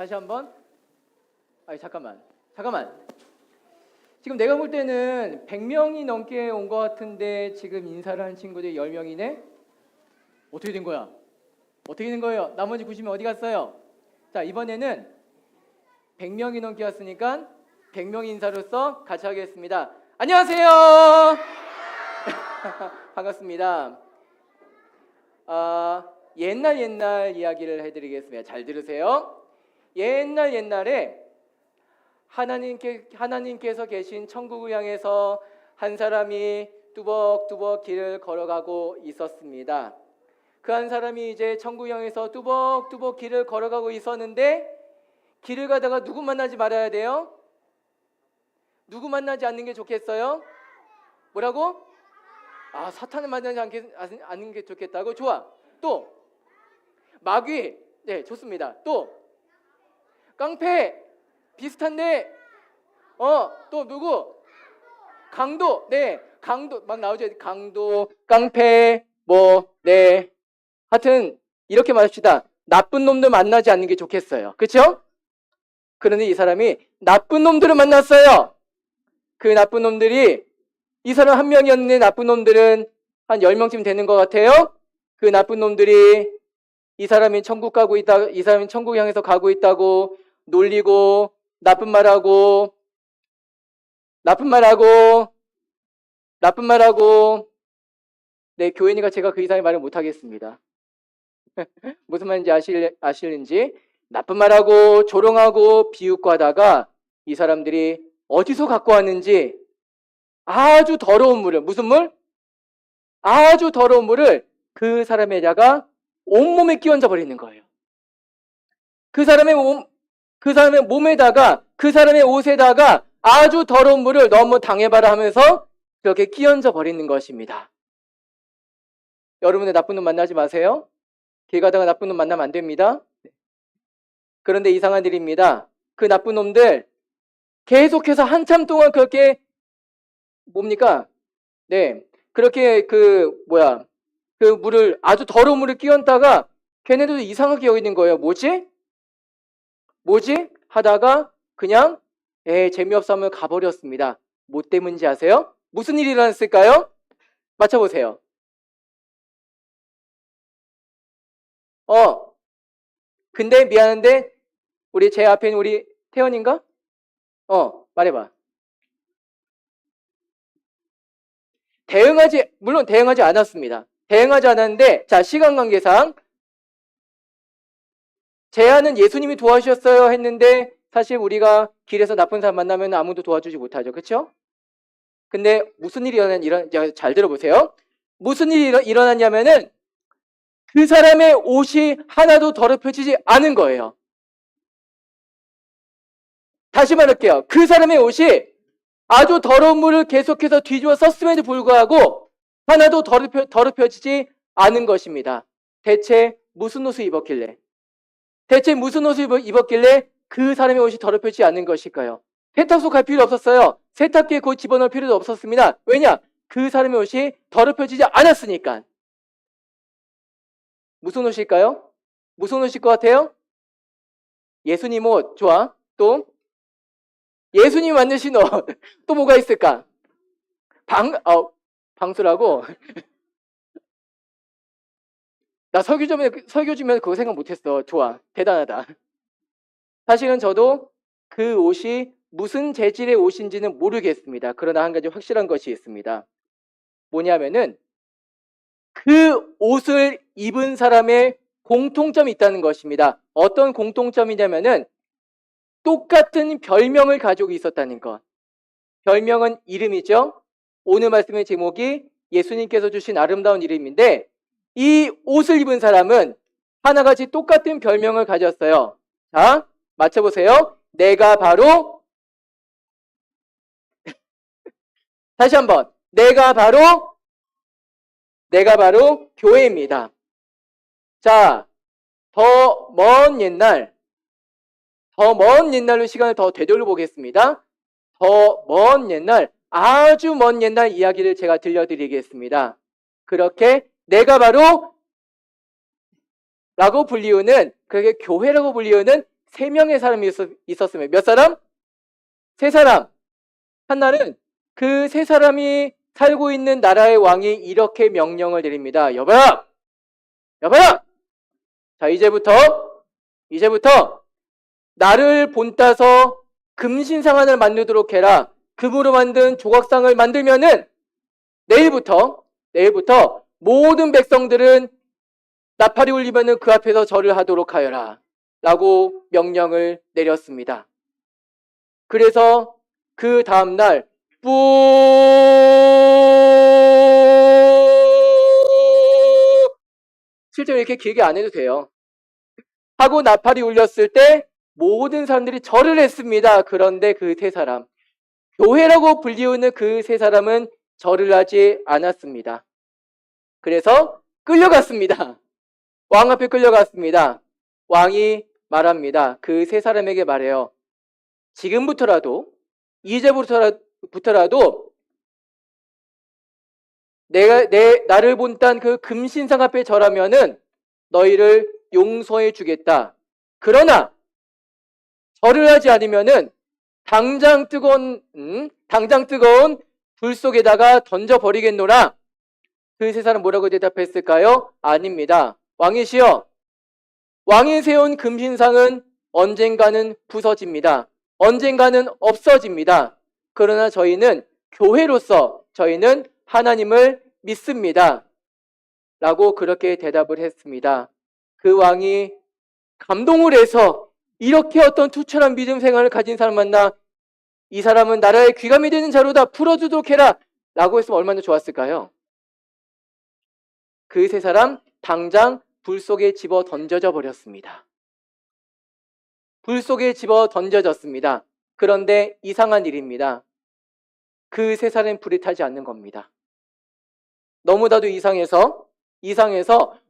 다시 한번. 잠깐만. 지금 내가 볼 때는 100명이 넘게 온 것 같은데 지금 인사를 한 친구들이 10명이네? 어떻게 된 거야? 어떻게 된 거예요? 나머지 90명 어디 갔어요? 자, 이번에는 100명이 넘게 왔으니까 100명 인사로서 같이 하겠습니다. 안녕하세요. 반갑습니다. 옛날 이야기를 해드리겠습니다. 잘 들으세요. 옛날에 하나님께서 계신 천국을 향해서 한 사람이 뚜벅뚜벅 길을 걸어가고 있었습니다. 그 한 사람이 이제 천국 향해서 뚜벅뚜벅 길을 걸어가고 있었는데 길을 가다가 누구 만나지 말아야 돼요? 누구 만나지 않는 게 좋겠어요? 뭐라고? 사탄을 만나지 않는 게 좋겠다고? 좋아. 또 마귀. 네, 좋습니다. 또 깡패. 비슷한데 또 누구? 강도. 네, 강도 막 나오죠. 강도, 깡패, 네. 하여튼 이렇게 말합시다. 나쁜 놈들 만나지 않는 게 좋겠어요. 그렇죠? 그런데 이 사람이 나쁜 놈들을 만났어요. 그 나쁜 놈들이, 이 사람 한 명이었는데 나쁜 놈들은 한 10명쯤 되는 것 같아요. 그 나쁜 놈들이 이 사람이 천국 향해서 가고 있다고 놀리고 나쁜 말하고 네, 교인이가 제가 그 이상의 말을 못하겠습니다. 무슨 말인지 아실는지? 나쁜 말하고 조롱하고 비웃고 하다가 이 사람들이 어디서 갖고 왔는지 아주 더러운 물을, 무슨 물? 아주 더러운 물을 그 사람에다가 온몸에 끼얹어 버리는 거예요. 그 사람의 몸에다가, 그 사람의 옷에다가 아주 더러운 물을 너무 당해봐라 하면서 그렇게 끼얹어 버리는 것입니다. 여러분의 나쁜 놈 만나지 마세요. 길 가다가 나쁜 놈 만나면 안 됩니다. 그런데 이상한 일입니다. 그 나쁜 놈들 계속해서 한참 동안 그렇게 네, 그렇게 그 물을, 아주 더러운 물을 끼얹다가 걔네들도 이상하게 여기는 거예요. 뭐지? 하다가 그냥 재미없어 하면 가버렸습니다. 뭐 때문인지 아세요? 무슨 일이 일어났을까요? 맞춰보세요. 근데 미안한데 제 앞에 있는 우리 태연인가? 말해봐. 물론 대응하지 않았습니다. 대응하지 않았는데, 자, 시간 관계상 제안은 예수님이 도와주셨어요 했는데 사실 우리가 길에서 나쁜 사람 만나면 아무도 도와주지 못하죠. 그렇죠? 근데 무슨 일이 잘 들어보세요. 무슨 일이 일어났냐면은 그 사람의 옷이 하나도 더럽혀지지 않은 거예요. 다시 말할게요. 그 사람의 옷이 아주 더러운 물을 계속해서 뒤집어 썼음에도 불구하고 하나도 더럽혀지지 않은 것입니다. 대체 무슨 옷을 입었길래 그 사람의 옷이 더럽혀지지 않는 것일까요? 세탁소 갈 필요 없었어요. 세탁기에 곧 집어넣을 필요도 없었습니다. 왜냐? 그 사람의 옷이 더럽혀지지 않았으니까. 무슨 옷일까요? 무슨 옷일 것 같아요? 예수님 옷. 좋아. 또 예수님 만드신 옷. 또 뭐가 있을까? 방수라고? 나 설교 주면 그거 생각 못했어. 좋아. 대단하다. 사실은 저도 그 옷이 무슨 재질의 옷인지는 모르겠습니다. 그러나 한 가지 확실한 것이 있습니다. 뭐냐면은 그 옷을 입은 사람의 공통점이 있다는 것입니다. 어떤 공통점이냐면은 똑같은 별명을 가지고 있었다는 것. 별명은 이름이죠. 오늘 말씀의 제목이 예수님께서 주신 아름다운 이름인데 이 옷을 입은 사람은 하나같이 똑같은 별명을 가졌어요. 자, 맞춰보세요. 내가 바로 다시 한번. 내가 바로 교회입니다. 자, 더 먼 옛날로 시간을 더 되돌려 보겠습니다. 더 먼 옛날, 아주 먼 옛날 이야기를 제가 들려드리겠습니다. 그렇게 내가 바로 라고 불리우는, 그렇게 교회라고 불리우는 3명의 사람이 있었으면 몇 사람? 3사람. 한날은 그 3사람이 살고 있는 나라의 왕이 이렇게 명령을 내립니다. 여봐라! 여봐라! 자, 이제부터 나를 본따서 금신상을 만들도록 해라. 금으로 만든 조각상을 만들면은 내일부터 모든 백성들은 나팔이 울리면은 그 앞에서 절을 하도록 하여라. 라고 명령을 내렸습니다. 그래서 그 다음날 뿌 실제로 이렇게 길게 안 해도 돼요. 하고 나팔이 울렸을 때 모든 사람들이 절을 했습니다. 그런데 그 3사람, 교회라고 불리우는 그 3사람은 절을 하지 않았습니다. 그래서 끌려갔습니다. 왕 앞에 끌려갔습니다. 왕이 말합니다. 그 3사람에게 말해요. 지금부터라도, 이제부터라도 나를 본딴 그 금신상 앞에 절하면은 너희를 용서해 주겠다. 그러나 절을 하지 않으면은 당장 뜨거운 불 속에다가 던져버리겠노라. 그 3사람 뭐라고 대답했을까요? 아닙니다. 왕이시여, 왕이 세운 금신상은 언젠가는 부서집니다. 언젠가는 없어집니다. 그러나 저희는 교회로서 저희는 하나님을 믿습니다. 라고 그렇게 대답을 했습니다. 그 왕이 감동을 해서 이렇게 어떤 투철한 믿음 생활을 가진 사람 만나 이 사람은 나라의 귀감이 되는 자로다, 풀어주도록 해라 라고 했으면 얼마나 좋았을까요? 그 3사람 당장 불 속에 집어 던져져 버렸습니다. 불 속에 집어 던져졌습니다. 그런데 이상한 일입니다. 그 3사람이 불에 타지 않는 겁니다. 너무나도 이상해서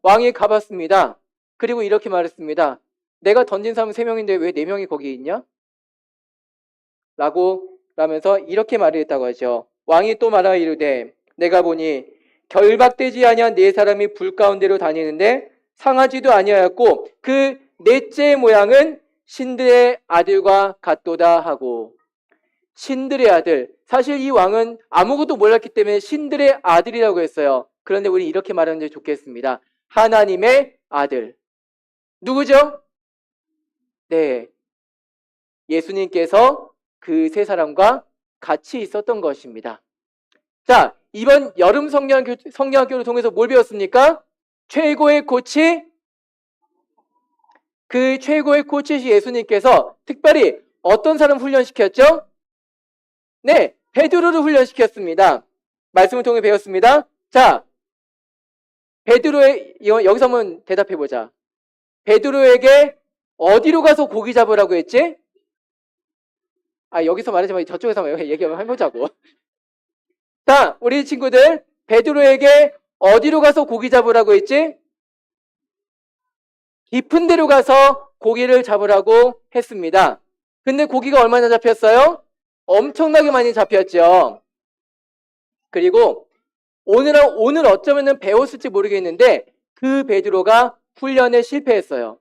왕이 가봤습니다. 그리고 이렇게 말했습니다. 내가 던진 사람 3명인데 왜 4명이 거기 있냐? 라고 하면서 이렇게 말을 했다고 하죠. 왕이 또 말하여 이르되 내가 보니 결박되지 아니한 4사람이 불 가운데로 다니는데 상하지도 아니하였고 그 넷째의 모양은 신들의 아들과 같도다 하고. 신들의 아들, 사실 이 왕은 아무것도 몰랐기 때문에 신들의 아들이라고 했어요. 그런데 우리 이렇게 말하는 게 좋겠습니다. 하나님의 아들. 누구죠? 네, 예수님께서 그 3사람과 같이 있었던 것입니다. 자, 이번 여름 성경학교를 통해서 뭘 배웠습니까? 최고의 코치, 그 최고의 코치시 예수님께서 특별히 어떤 사람 훈련시켰죠? 네, 베드로를 훈련시켰습니다. 말씀을 통해 배웠습니다. 자, 여기서 한번 대답해보자. 베드로에게 어디로 가서 고기 잡으라고 했지? 여기서 말하지 말고 저쪽에서 얘기 한번 해보자고. 자, 우리 친구들, 베드로에게 어디로 가서 고기 잡으라고 했지? 깊은 데로 가서 고기를 잡으라고 했습니다. 근데 고기가 얼마나 잡혔어요? 엄청나게 많이 잡혔죠. 그리고 오늘 어쩌면 배웠을지 모르겠는데 그 베드로가 훈련에 실패했어요.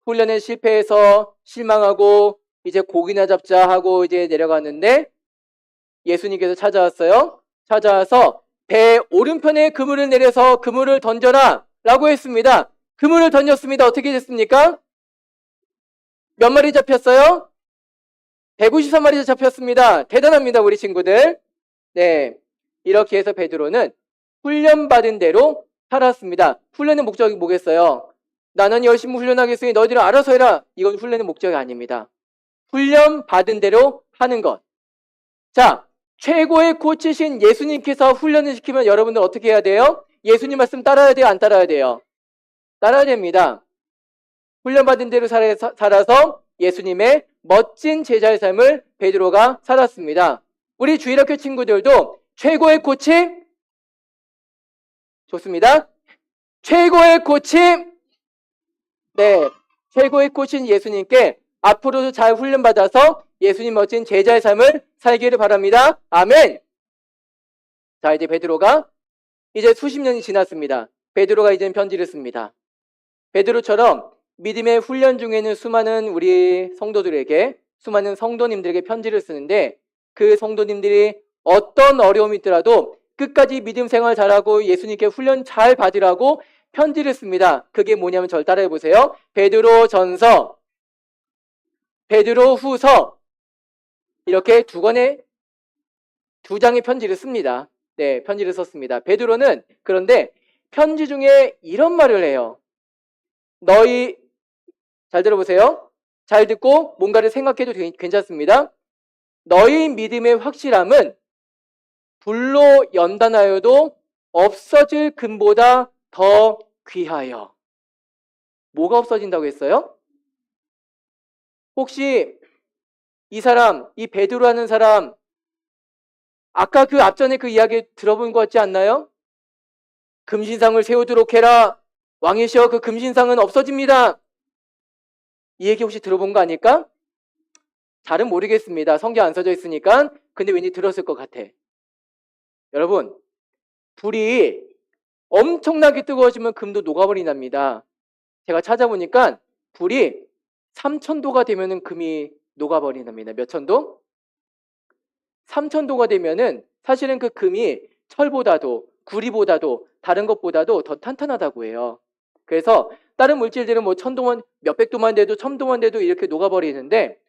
훈련에 실패해서 실망하고 이제 고기나 잡자 하고 이제 내려갔는데 예수님께서 찾아왔어요. 찾아와서 배 오른편에 그물을 내려서 그물을 던져라 라고 했습니다. 그물을 던졌습니다. 어떻게 됐습니까? 몇 마리 잡혔어요? 153마리 잡혔습니다. 대단합니다, 우리 친구들. 네, 이렇게 해서 베드로는 훈련받은 대로 살았습니다. 훈련의 목적이 뭐겠어요? 나는 열심히 훈련하겠으니 너희들은 알아서 해라. 이건 훈련의 목적이 아닙니다. 훈련받은 대로 하는 것. 자, 최고의 코치신 예수님께서 훈련을 시키면 여러분들 어떻게 해야 돼요? 예수님 말씀 따라야 돼요? 안 따라야 돼요? 따라야 됩니다. 훈련받은 대로 살아서 예수님의 멋진 제자의 삶을 베드로가 살았습니다. 우리 주일학교 친구들도 최고의 코치, 좋습니다. 최고의 코치, 네, 최고의 코치인 예수님께 앞으로도 잘 훈련받아서 예수님 멋진 제자의 삶을 살기를 바랍니다. 아멘. 자, 이제 베드로가 이제 수십 년이 지났습니다. 베드로가 이제 편지를 씁니다. 베드로처럼 믿음의 훈련 중에는 수많은 우리 성도들에게, 수많은 성도님들에게 편지를 쓰는데 그 성도님들이 어떤 어려움이 있더라도 끝까지 믿음 생활 잘하고 예수님께 훈련 잘 받으라고 편지를 씁니다. 그게 뭐냐면 절 따라해 보세요. 베드로 전서, 베드로 후서, 이렇게 두 장의 편지를 씁니다. 네, 편지를 썼습니다. 베드로는 그런데 편지 중에 이런 말을 해요. 너희, 잘 들어보세요. 잘 듣고 뭔가를 생각해도 괜찮습니다. 너희 믿음의 확실함은 불로 연단하여도 없어질 금보다 더 귀하여. 뭐가 없어진다고 했어요? 혹시 이 사람, 이 베드로라는 사람, 아까 그 앞전에 그 이야기 들어본 것 같지 않나요? 금신상을 세우도록 해라. 왕이시여, 그 금신상은 없어집니다. 이 얘기 혹시 들어본 거 아닐까? 잘은 모르겠습니다. 성경 안 써져 있으니까. 근데 왠지 들었을 것 같아. 여러분, 불이 엄청나게 뜨거워지면 금도 녹아버린답니다. 제가 찾아보니까 불이 3000도가 되면은 금이 녹아버린답니다. 몇 천도? 3000도가 되면은 사실은 그 금이 철보다도 구리보다도 다른 것보다도 더 탄탄하다고 해요. 그래서 다른 물질들은 뭐 1000도만 몇백 도만 돼도 1000도만 돼도 이렇게 녹아버리는데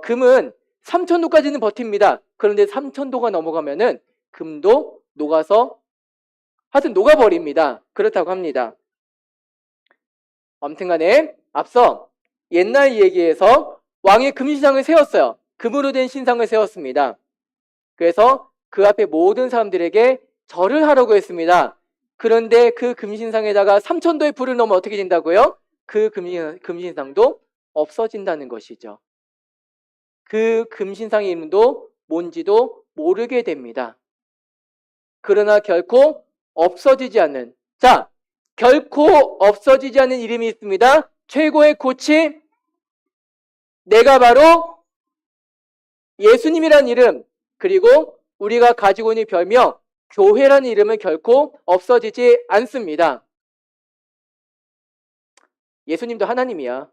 금은 3000도까지는 버팁니다. 그런데 3000도가 넘어가면은 금도 녹아서 하여튼 녹아버립니다. 그렇다고 합니다. 아무튼 간에 앞서 옛날 얘기에서 왕의 금신상을 세웠어요. 금으로 된 신상을 세웠습니다. 그래서 그 앞에 모든 사람들에게 절을 하라고 했습니다. 그런데 그 금신상에다가 3000도의 불을 넣으면 어떻게 된다고요? 그 금신상도 없어진다는 것이죠. 그 금신상의 이름도 뭔지도 모르게 됩니다. 그러나 결코 없어지지 않는, 자, 결코 없어지지 않는 이름이 있습니다. 최고의 코치, 내가 바로 예수님이란 이름, 그리고 우리가 가지고 있는 별명 교회라는 이름은 결코 없어지지 않습니다. 예수님도 하나님이야.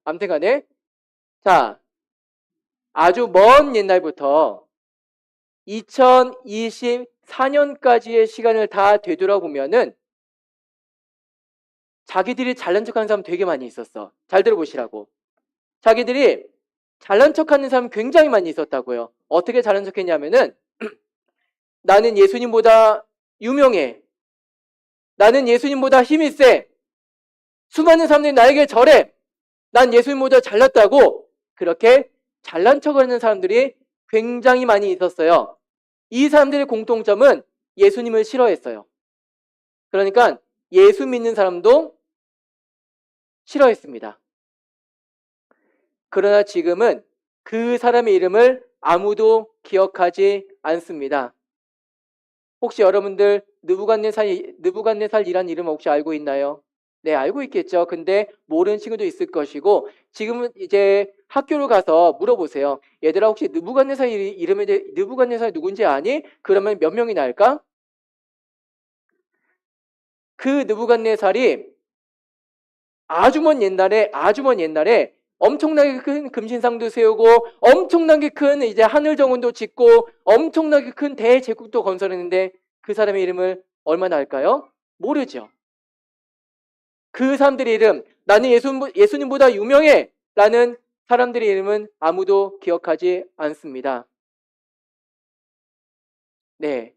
아무튼 간에 자, 아주 먼 옛날부터 2024년까지의 시간을 다 되돌아보면은 자기들이 잘난 척하는 사람 되게 많이 있었어. 잘 들어보시라고. 자기들이 잘난 척하는 사람 굉장히 많이 있었다고요. 어떻게 잘난 척했냐면은 나는 예수님보다 유명해. 나는 예수님보다 힘이 세. 수많은 사람들이 나에게 절해. 난 예수님보다 잘났다고 그렇게 잘난 척을 하는 사람들이 굉장히 많이 있었어요. 이 사람들의 공통점은 예수님을 싫어했어요. 그러니까 예수 믿는 사람도 싫어했습니다. 그러나 지금은 그 사람의 이름을 아무도 기억하지 않습니다. 혹시 여러분들 느부갓네살이라는 이름 혹시 알고 있나요? 네, 알고 있겠죠. 근데 모르는 친구도 있을 것이고 지금은 이제 학교로 가서 물어보세요. 얘들아 혹시 느부갓네살 이름에 대해 느부갓네살이 누군지 아니? 그러면 몇 명이 날까? 그 느부갓네살이 아주 먼 옛날에 엄청나게 큰 금신상도 세우고 엄청나게 큰 이제 하늘 정원도 짓고 엄청나게 큰 대제국도 건설했는데 그 사람의 이름을 얼마나 알까요? 모르죠. 그 사람들의 이름, 나는 예수님보다 유명해 라는 사람들의 이름은 아무도 기억하지 않습니다. 네.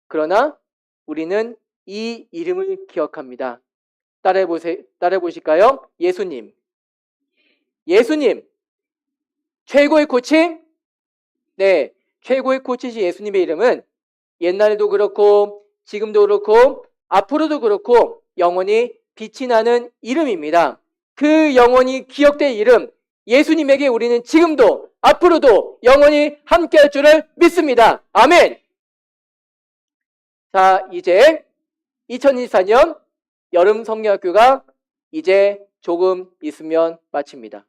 그러나 우리는 이 이름을 기억합니다. 따라해 보실까요? 예수님. 예수님. 최고의 코치? 네. 최고의 코치시 예수님의 이름은 옛날에도 그렇고 지금도 그렇고 앞으로도 그렇고 영원히 빛이 나는 이름입니다. 그 영원히 기억될 이름 예수님에게 우리는 지금도 앞으로도 영원히 함께할 줄을 믿습니다. 아멘. 자, 이제 2024년 여름 성경학교가 이제 조금 있으면 마칩니다.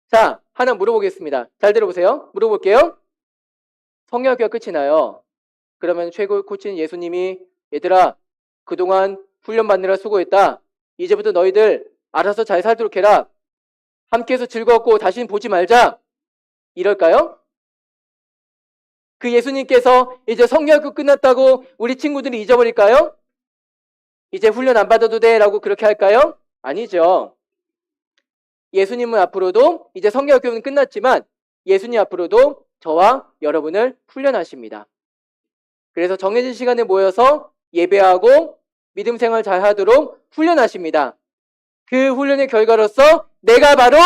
자, 하나 물어보겠습니다. 잘 들어보세요. 물어볼게요. 성령학교가 끝이 나요. 그러면 최고 코치인 예수님이 얘들아 그동안 훈련 받느라 수고했다. 이제부터 너희들 알아서 잘 살도록 해라. 함께해서 즐거웠고 다시는 보지 말자. 이럴까요? 그 예수님께서 이제 성령학교 끝났다고 우리 친구들이 잊어버릴까요? 이제 훈련 안 받아도 돼 라고 그렇게 할까요? 아니죠. 예수님은 앞으로도 이제 성경학교는 끝났지만 예수님 앞으로도 저와 여러분을 훈련하십니다. 그래서 정해진 시간에 모여서 예배하고 믿음 생활 잘 하도록 훈련하십니다. 그 훈련의 결과로서 내가 바로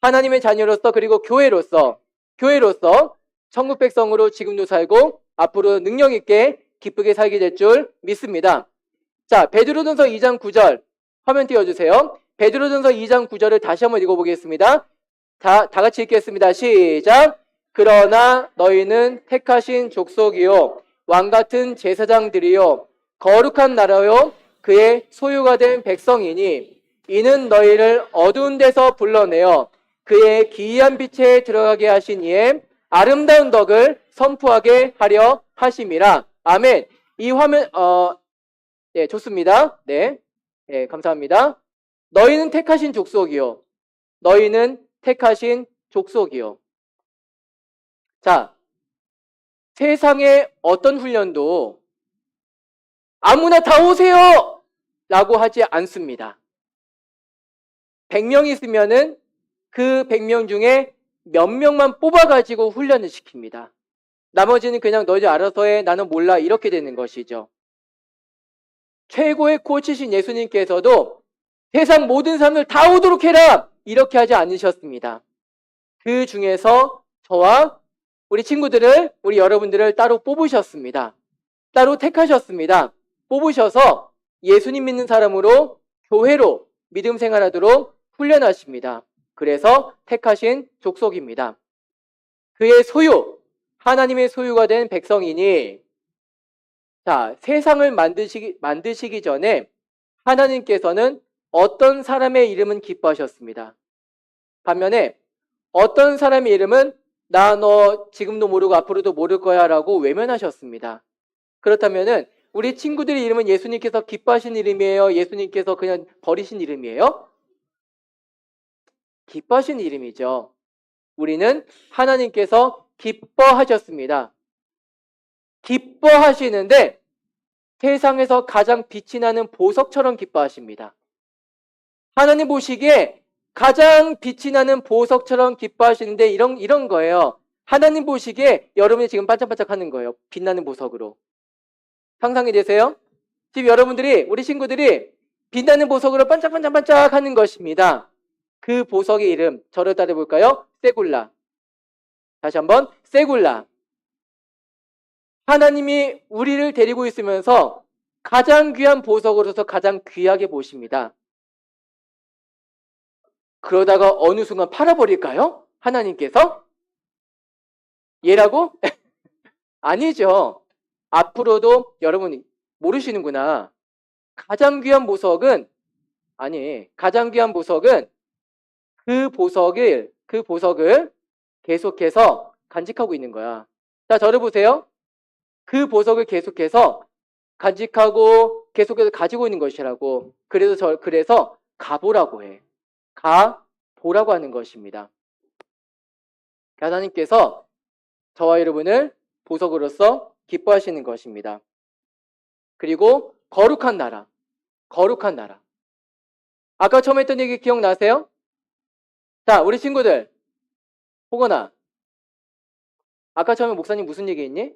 하나님의 자녀로서 그리고 교회로서 천국 백성으로 지금도 살고 앞으로 능력 있게 기쁘게 살게 될 줄 믿습니다. 자, 베드로전서 2장 9절 화면 띄워주세요. 베드로전서 2장 9절을 다시 한번 읽어보겠습니다. 다 같이 읽겠습니다. 시작. 그러나 너희는 택하신 족속이요 왕같은 제사장들이요 거룩한 나라요 그의 소유가 된 백성이니 이는 너희를 어두운 데서 불러내어 그의 기이한 빛에 들어가게 하신 이의 아름다운 덕을 선포하게 하려 하심이라. 아멘. 이 화면 네, 좋습니다. 네, 감사합니다. 너희는 택하신 족속이요. 너희는 택하신 족속이요. 자, 세상의 어떤 훈련도 아무나 다 오세요! 라고 하지 않습니다. 100명 있으면은 그 100명 중에 몇 명만 뽑아가지고 훈련을 시킵니다. 나머지는 그냥 너희들 알아서 해, 나는 몰라, 이렇게 되는 것이죠. 최고의 코치신 예수님께서도 세상 모든 사람들 다 오도록 해라! 이렇게 하지 않으셨습니다. 그 중에서 저와 우리 친구들을, 우리 여러분들을 따로 뽑으셨습니다. 따로 택하셨습니다. 뽑으셔서 예수님 믿는 사람으로 교회로 믿음 생활하도록 훈련하십니다. 그래서 택하신 족속입니다. 그의 소유, 하나님의 소유가 된 백성이니, 자, 세상을 만드시기 전에 하나님께서는 어떤 사람의 이름은 기뻐하셨습니다. 반면에 어떤 사람의 이름은 나 너 지금도 모르고 앞으로도 모를 거야 라고 외면하셨습니다. 그렇다면은 우리 친구들의 이름은 예수님께서 기뻐하신 이름이에요? 예수님께서 그냥 버리신 이름이에요? 기뻐하신 이름이죠. 우리는 하나님께서 기뻐하셨습니다. 기뻐하시는데 세상에서 가장 빛이 나는 보석처럼 기뻐하십니다. 하나님 보시기에 가장 빛이 나는 보석처럼 기뻐하시는데 이런 거예요. 하나님 보시기에 여러분이 지금 반짝반짝 하는 거예요. 빛나는 보석으로. 상상이 되세요? 지금 여러분들이, 우리 친구들이 빛나는 보석으로 반짝반짝반짝 하는 것입니다. 그 보석의 이름, 저를 따라 볼까요? 세굴라. 다시 한번, 세굴라. 하나님이 우리를 데리고 있으면서 가장 귀한 보석으로서 가장 귀하게 보십니다. 그러다가 어느 순간 팔아버릴까요? 하나님께서? 얘라고? 아니죠. 앞으로도 여러분이 모르시는구나. 가장 귀한 보석은 그 보석을 계속해서 간직하고 있는 거야. 자, 저를 보세요. 그 보석을 계속해서 간직하고 계속해서 가지고 있는 것이라고. 그래서 가보라고 해. 가보라고 하는 것입니다. 하나님께서 저와 여러분을 보석으로서 기뻐하시는 것입니다. 그리고 거룩한 나라. 아까 처음 했던 얘기 기억나세요? 자, 우리 친구들. 호건아. 아까 처음에 목사님 무슨 얘기 했니?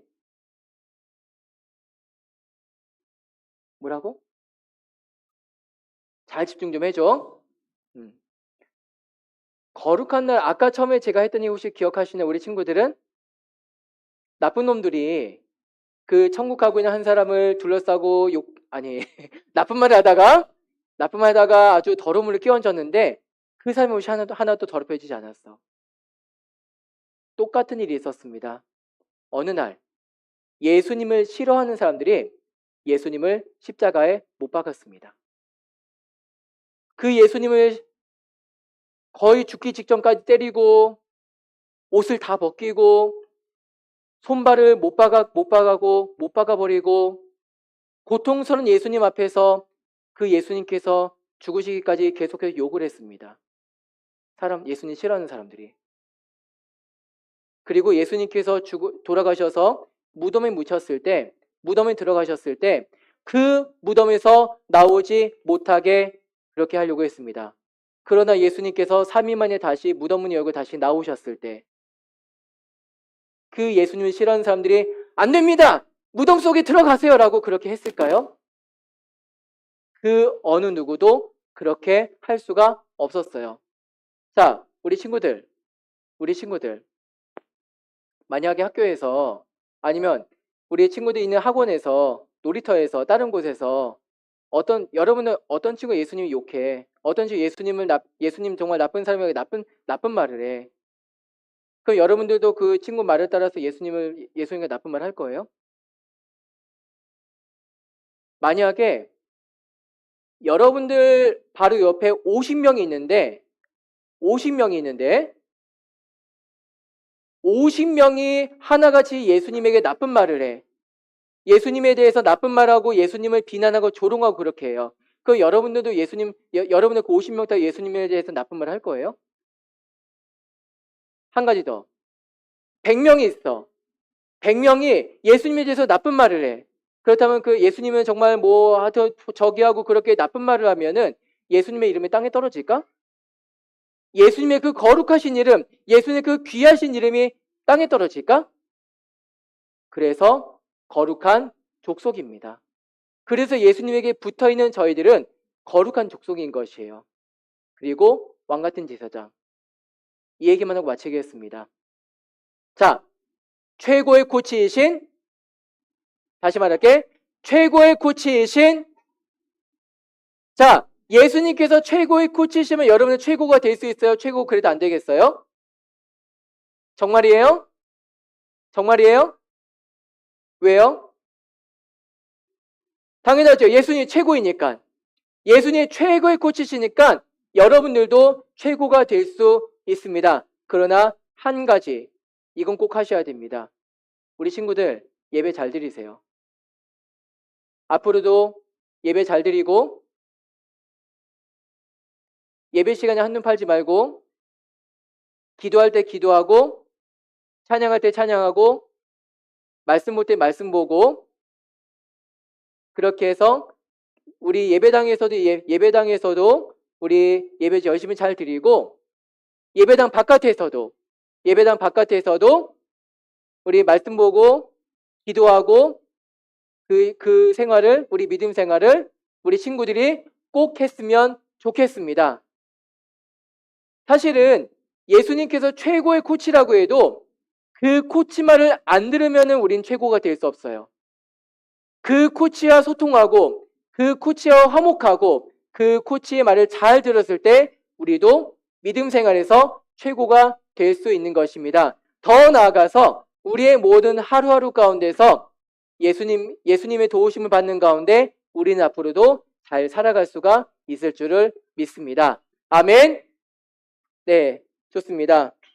뭐라고? 잘 집중 좀 해줘. 거룩한 날, 아까 처음에 제가 했던 얘기 혹시 기억하시나요? 우리 친구들은? 나쁜 놈들이 그 천국 가고 있는 한 사람을 둘러싸고 나쁜 말 하다가 아주 더러운 물을 끼얹었는데 그 사람이 혹시 하나도 더럽혀지지 않았어. 똑같은 일이 있었습니다. 어느 날 예수님을 싫어하는 사람들이 예수님을 십자가에 못 박았습니다. 그 예수님을 거의 죽기 직전까지 때리고 옷을 다 벗기고 손발을 못 박아버리고 고통스러운 예수님 앞에서 그 예수님께서 죽으시기까지 계속해서 욕을 했습니다. 예수님 싫어하는 사람들이. 그리고 예수님께서 돌아가셔서 무덤에 들어가셨을 때 그 무덤에서 나오지 못하게 그렇게 하려고 했습니다. 그러나 예수님께서 3일 만에 다시 무덤 문을 열고 다시 나오셨을 때 그 예수님을 싫어하는 사람들이 안 됩니다! 무덤 속에 들어가세요! 라고 그렇게 했을까요? 그 어느 누구도 그렇게 할 수가 없었어요. 자, 우리 친구들. 만약에 학교에서 아니면 우리 친구들 있는 학원에서 놀이터에서 다른 곳에서 여러분은 어떤 친구 예수님을 욕해. 어떤 친구 예수님 정말 나쁜 사람에게 나쁜 말을 해. 그럼 여러분들도 그 친구 말을 따라서 예수님과 나쁜 말 할 거예요? 만약에 여러분들 바로 옆에 50명이 있는데 50명이 하나같이 예수님에게 나쁜 말을 해. 예수님에 대해서 나쁜 말하고 예수님을 비난하고 조롱하고 그렇게 해요. 그럼 여러분들도 여러분들 그 50명 다 예수님에 대해서 나쁜 말을 할 거예요? 한 가지 더. 100명이 있어. 100명이 예수님에 대해서 나쁜 말을 해. 그렇다면 그 예수님은 정말 저기 하고 그렇게 나쁜 말을 하면은 예수님의 이름이 땅에 떨어질까? 예수님의 그 거룩하신 이름, 예수님의 그 귀하신 이름이 땅에 떨어질까? 그래서 거룩한 족속입니다. 그래서 예수님에게 붙어있는 저희들은 거룩한 족속인 것이에요. 그리고 왕같은 제사장. 이 얘기만 하고 마치겠습니다. 자, 최고의 코치이신, 다시 말할게, 최고의 코치이신, 자, 예수님께서 최고의 코치시면 여러분은 최고가 될 수 있어요? 최고 그래도 안 되겠어요? 정말이에요? 왜요? 당연하죠. 예수님이 최고이니까. 예수님이 최고의 코치시니까 여러분들도 최고가 될 수 있습니다. 그러나 한 가지, 이건 꼭 하셔야 됩니다. 우리 친구들 예배 잘 드리세요. 앞으로도 예배 잘 드리고 예배 시간에 한눈 팔지 말고 기도할 때 기도하고 찬양할 때 찬양하고 말씀 볼 때 말씀 보고 그렇게 해서 우리 예배당에서도 우리 예배 열심히 잘 드리고 예배당 바깥에서도 우리 말씀 보고 기도하고 그 생활을 우리 믿음 생활을 우리 친구들이 꼭 했으면 좋겠습니다. 사실은 예수님께서 최고의 코치라고 해도 그 코치 말을 안 들으면 우린 최고가 될 수 없어요. 그 코치와 소통하고 그 코치와 화목하고 그 코치의 말을 잘 들었을 때 우리도 믿음 생활에서 최고가 될 수 있는 것입니다. 더 나아가서 우리의 모든 하루하루 가운데서 예수님의 도우심을 받는 가운데 우리는 앞으로도 잘 살아갈 수가 있을 줄을 믿습니다. 아멘. 네, 좋습니다.